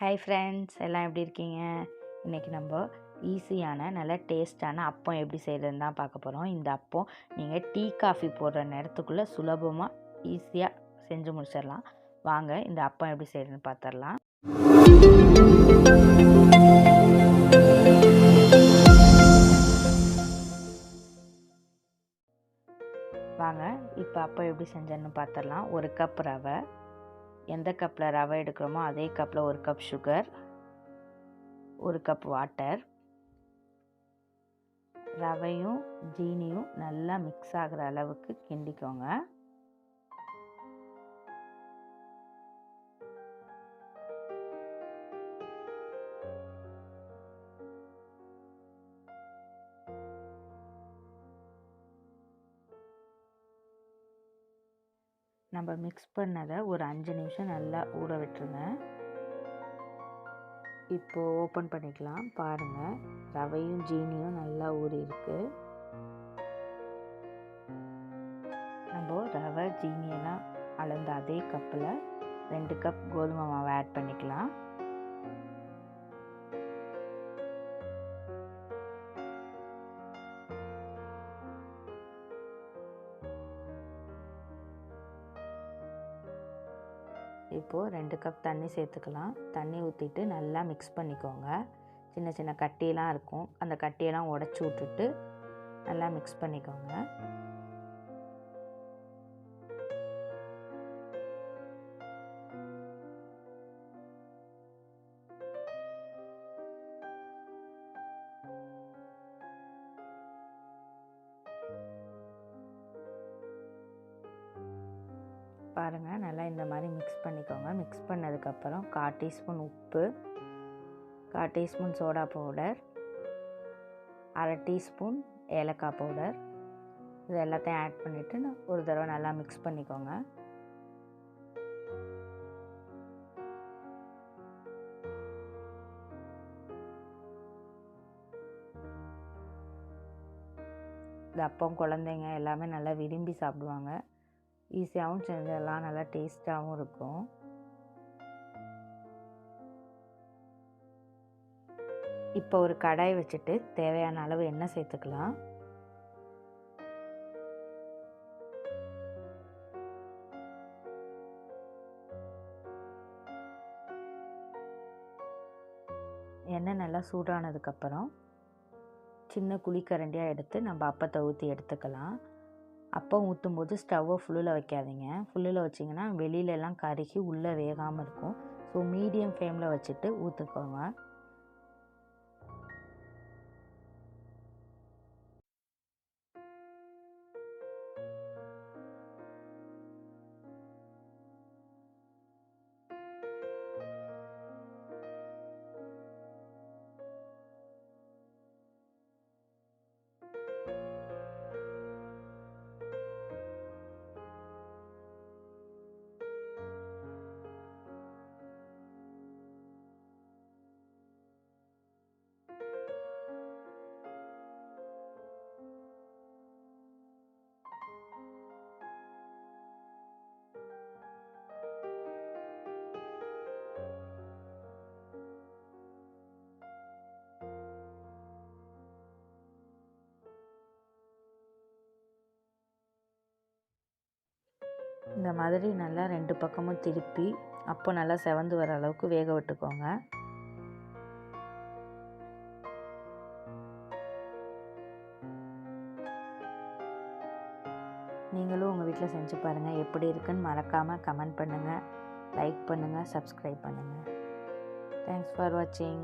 Hi friends, எல்லாம் எப்படி இருக்கீங்க? இன்றைக்கி நம்ம ஈஸியான நல்ல டேஸ்டான அப்பம் எப்படி செய்கிறதுன்னு தான் பார்க்க போகிறோம். இந்த அப்பம் நீங்கள் டீ காஃபி போடுற நேரத்துக்குள்ளே சுலபமாக ஈஸியாக செஞ்சு முடிச்சிடலாம். வாங்க இந்த அப்பம் எப்படி செய்கிறதுன்னு பார்த்துடலாம். வாங்க இப்போ அப்பம் எப்படி செஞ்சேன்னு பார்த்துடலாம். ஒரு கப் ரவை, எந்த கப்பில் ரவை எடுக்கிறோமோ அதே கப்பில் ஒரு கப் சுகர், ஒரு கப் வாட்டர். ரவையும் ஜீனியும் நல்லா மிக்ஸ் ஆகிற அளவுக்கு கிண்டிக்கோங்க. நம்ம மிக்ஸ் பண்ணதை ஒரு 5 நிமிஷம் நல்லா ஊற விட்டுருங்க. இப்போது ஓப்பன் பண்ணிக்கலாம். பாருங்கள், ரவையும் ஜீனியும் நல்லா ஊறி இருக்கு. நம்ம ரவை ஜீனியெல்லாம் அளந்த அதே கப்பில் 2 கப் கோதுமை மாவை ஆட் பண்ணிக்கலாம். இப்போது 2 கப் தண்ணி சேர்த்துக்கலாம். தண்ணி ஊற்றிட்டு நல்லா மிக்ஸ் பண்ணிக்கோங்க. சின்ன சின்ன கட்டியெல்லாம் இருக்கும், அந்த கட்டியெல்லாம் உடச்சி விட்டுட்டு நல்லா மிக்ஸ் பண்ணிக்கோங்க. பாருங்கள், நல்லா இந்த மாதிரி மிக்ஸ் பண்ணிக்கோங்க. மிக்ஸ் பண்ணதுக்கப்புறம் 1/4 டீஸ்பூன் உப்பு, 1/4 டீஸ்பூன் சோடா பவுடர், 1/2 டீஸ்பூன் ஏலக்காய் பவுடர், இது எல்லாத்தையும் ஆட் பண்ணிவிட்டு ஒரு தடவை நல்லா மிக்ஸ் பண்ணிக்கோங்க. இந்த அப்பம் குழந்தைங்க எல்லாமே நல்லா விரும்பி சாப்பிடுவாங்க. ஈஸியாகவும் செஞ்சதெல்லாம் நல்லா டேஸ்ட்டாகவும் இருக்கும். இப்போ ஒரு கடாய் வச்சுட்டு தேவையான அளவு எண்ணெய் சேர்த்துக்கலாம். எண்ணெய் நல்லா சூடானதுக்கப்புறம் சின்ன குழிக்கரண்டியாக எடுத்து நம்ம அப்பத்தை ஊற்றி எடுத்துக்கலாம். அப்பம் ஊற்றும்போது ஸ்டவ்வை ஃபுல்லில் வைக்காதீங்க. ஃபுல்லில் வச்சிங்கன்னா வெளியிலலாம் கருகி உள்ளே வேகாமல் இருக்கும். ஸோ மீடியம் ஃப்ளேமில் வச்சுட்டு ஊற்றுக்கோங்க. இந்த மாதிரி நல்லா 2 பக்கமும் திருப்பி அப்போ நல்லா செவந்து வர அளவுக்கு வேக விட்டுக்கோங்க. நீங்களும் உங்கள் வீட்டில் செஞ்சு பாருங்கள். எப்படி இருக்குன்னு மறக்காமல் கமெண்ட் பண்ணுங்கள், லைக் பண்ணுங்கள், சப்ஸ்கிரைப் பண்ணுங்கள். தேங்க்ஸ் ஃபார் வாட்சிங்.